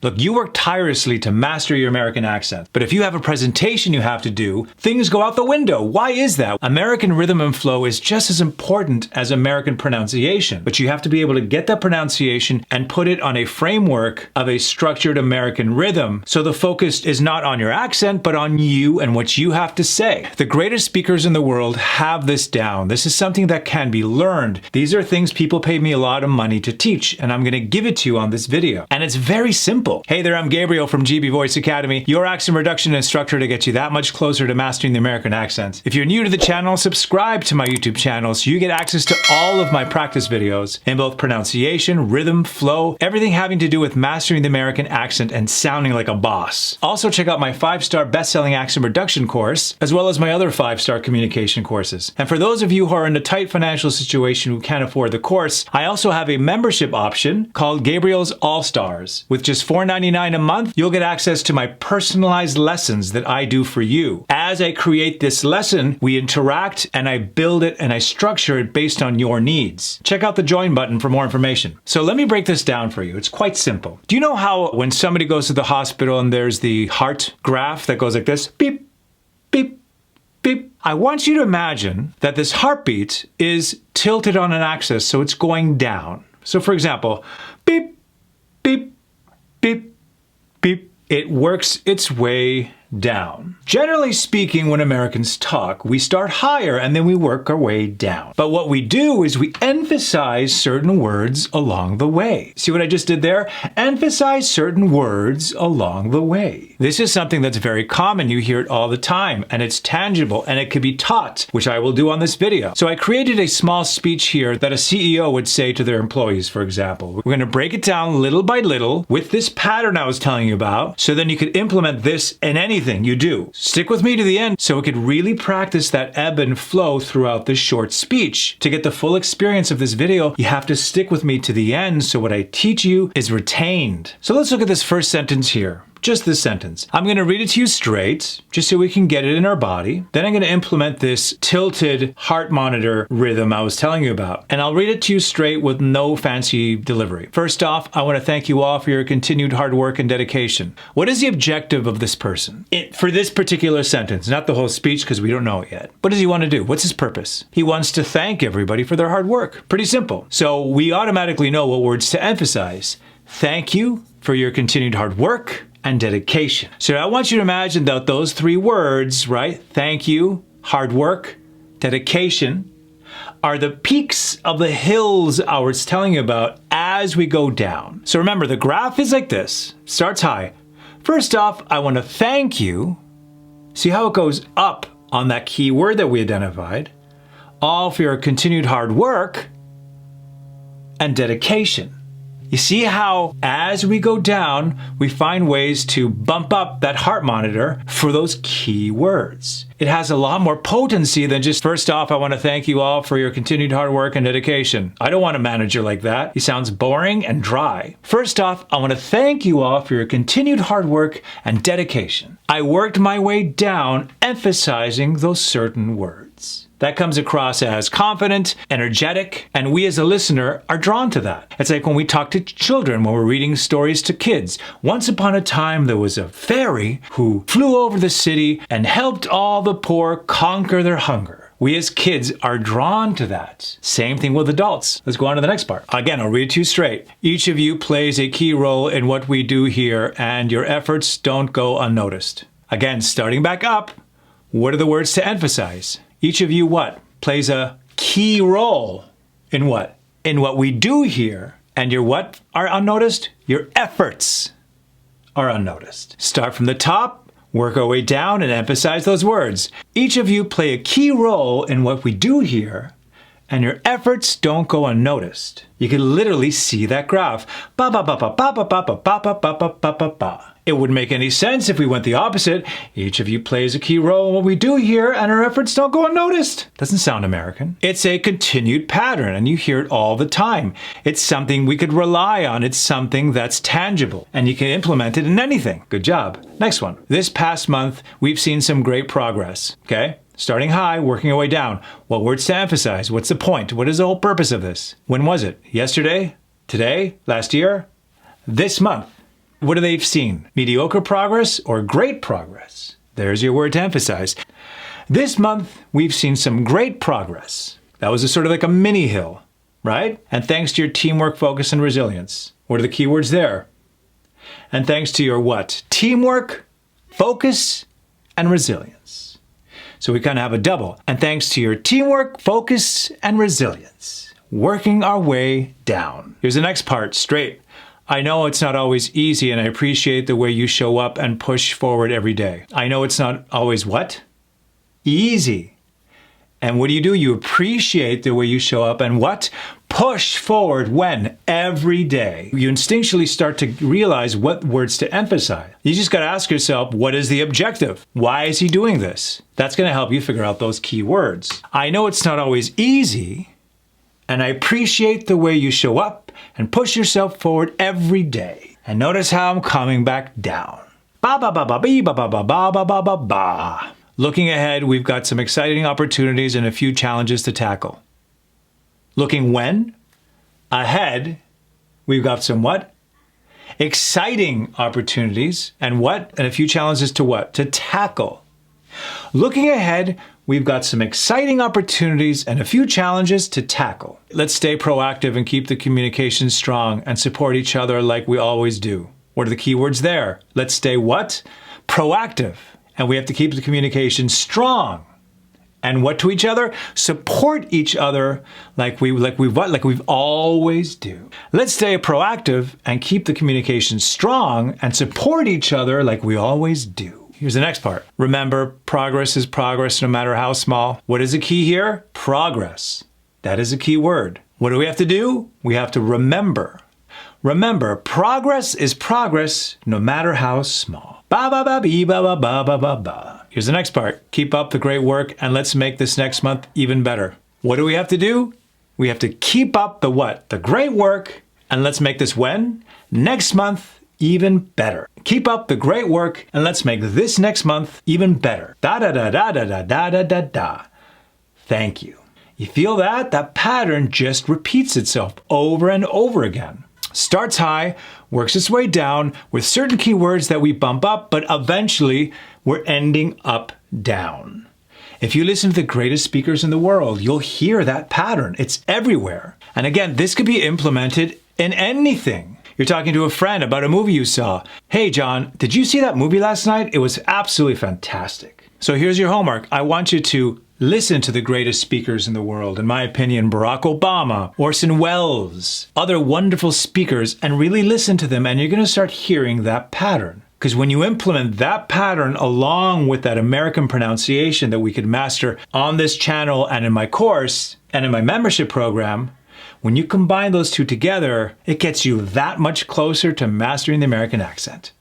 Look, you work tirelessly to master your American accent, but if you have a presentation you have to do, things go out the window. Why is that? American rhythm and flow is just as important as American pronunciation, but you have to be able to get that pronunciation and put it on a framework of a structured American rhythm, so the focus is not on your accent, but on you and what you have to say. The greatest speakers in the world have this down. This is something that can be learned. These are things people pay me a lot of money to teach, and I'm going to give it to you on this video. And it's very simple. Hey there, I'm Gabriel from GB Voice Academy, your accent reduction instructor to get you that much closer to mastering the American accent. If you're new to the channel, subscribe to my YouTube channel so you get access to all of my practice videos in both pronunciation, rhythm, flow, everything having to do with mastering the American accent and sounding like a boss. Also check out my 5-star best-selling accent reduction course, as well as my other 5-star communication courses. And for those of you who are in a tight financial situation who can't afford the course, I also have a membership option called Gabriel's All-Stars. With just $4.99 a month, you'll get access to my personalized lessons that I do for you. As I create this lesson, we interact and I build it and I structure it based on your needs. Check out the join button for more information. So let me break this down for you. It's quite simple. Do you know how when somebody goes to the hospital and there's the heart graph that goes like this? Beep, beep, beep. I want you to imagine that this heartbeat is tilted on an axis, so it's going down. So for example, beep, beep, beep, beep. It works its way down. Generally speaking, when Americans talk, we start higher and then we work our way down. But what we do is we emphasize certain words along the way. See what I just did there? Emphasize certain words along the way. This is something that's very common. You hear it all the time, and it's tangible and it can be taught, which I will do on this video. So I created a small speech here that a CEO would say to their employees, for example. We're going to break it down little by little with this pattern I was telling you about, so then you could implement this in anything you do. Stick with me to the end so we could really practice that ebb and flow throughout this short speech. To get the full experience of this video, you have to stick with me to the end so what I teach you is retained. So let's look at this first sentence here. Just this sentence. I'm going to read it to you straight, just so we can get it in our body. Then I'm going to implement this tilted heart monitor rhythm I was telling you about. And I'll read it to you straight with no fancy delivery. First off, I want to thank you all for your continued hard work and dedication. What is the objective of this person? For this particular sentence, not the whole speech because we don't know it yet. What does he want to do? What's his purpose? He wants to thank everybody for their hard work. Pretty simple. So we automatically know what words to emphasize. Thank you for your continued hard work and dedication. So I want you to imagine that those three words, right? Thank you, hard work, dedication, are the peaks of the hills I was telling you about as we go down. So remember, the graph is like this. Starts high. First off, I want to thank you. See how it goes up on that key word that we identified. All for your continued hard work and dedication. You see how as we go down, we find ways to bump up that heart monitor for those key words. It has a lot more potency than just, first off, I want to thank you all for your continued hard work and dedication. I don't want a manager like that. He sounds boring and dry. First off, I want to thank you all for your continued hard work and dedication. I worked my way down, emphasizing those certain words. That comes across as confident, energetic, and we as a listener are drawn to that. It's like when we talk to children, when we're reading stories to kids. Once upon a time, there was a fairy who flew over the city and helped all the poor conquer their hunger. We as kids are drawn to that. Same thing with adults. Let's go on to the next part. Again, I'll read it to you straight. Each of you plays a key role in what we do here, and your efforts don't go unnoticed. Again, starting back up, what are the words to emphasize? Each of you what? Plays a key role in what? In what we do here. And your what are unnoticed? Your efforts are unnoticed. Start from the top, work our way down, and emphasize those words. Each of you play a key role in what we do here, and your efforts don't go unnoticed. You can literally see that graph. Ba ba ba ba ba ba ba ba ba ba ba ba ba ba. It wouldn't make any sense if we went the opposite. Each of you plays a key role in what we do here, and our efforts don't go unnoticed. Doesn't sound American. It's a continued pattern, and you hear it all the time. It's something we could rely on. It's something that's tangible, and you can implement it in anything. Good job. Next one. This past month, we've seen some great progress. Okay? Starting high, working our way down. What words to emphasize? What's the point? What is the whole purpose of this? When was it? Yesterday? Today? Last year? This month? What have they seen? Mediocre progress or great progress? There's your word to emphasize. This month, we've seen some great progress. That was sort of like a mini hill, right? And thanks to your teamwork, focus, and resilience. What are the key words there? And thanks to your what? Teamwork, focus, and resilience. So we kind of have a double. And thanks to your teamwork, focus, and resilience. Working our way down. Here's the next part, straight. I know it's not always easy, and I appreciate the way you show up and push forward every day. I know it's not always what? Easy. And what do? You appreciate the way you show up and what? Push forward when? Every day. You instinctually start to realize what words to emphasize. You just got to ask yourself, what is the objective? Why is he doing this? That's going to help you figure out those key words. I know it's not always easy, and I appreciate the way you show up and push yourself forward every day. And notice how I'm coming back down. Ba ba ba ba ba ba ba ba ba ba ba ba. Looking ahead, we've got some exciting opportunities and a few challenges to tackle. Looking when? Ahead, we've got some what? Exciting opportunities and what? And a few challenges to what? To tackle. Looking ahead, we've got some exciting opportunities and a few challenges to tackle. Let's stay proactive and keep the communication strong and support each other like we always do. What are the key words there? Let's stay what? Proactive. And we have to keep the communication strong. And what to each other? Support each other like we've always do. Let's stay proactive and keep the communication strong and support each other like we always do. Here's the next part. Remember, progress is progress no matter how small. What is the key here? Progress. That is a key word. What do we have to do? We have to remember. Remember, progress is progress no matter how small. Ba ba ba bee ba ba ba ba ba ba. Here's the next part. Keep up the great work and let's make this next month even better. What do we have to do? We have to keep up the what? The great work, and let's make this when? Next month even better. Keep up the great work and let's make this next month even better. Da da da da da da da da da da. Thank you. You feel that? That pattern just repeats itself over and over again. Starts high, works its way down with certain keywords that we bump up, but eventually we're ending up down. If you listen to the greatest speakers in the world, you'll hear that pattern. It's everywhere. And again, this could be implemented in anything. You're talking to a friend about a movie you saw. Hey, John, did you see that movie last night? It was absolutely fantastic. So here's your homework. I want you to listen to the greatest speakers in the world. In my opinion, Barack Obama, Orson Welles, other wonderful speakers, and really listen to them, and you're going to start hearing that pattern. Because when you implement that pattern along with that American pronunciation that we could master on this channel and in my course and in my membership program, when you combine those two together, it gets you that much closer to mastering the American accent.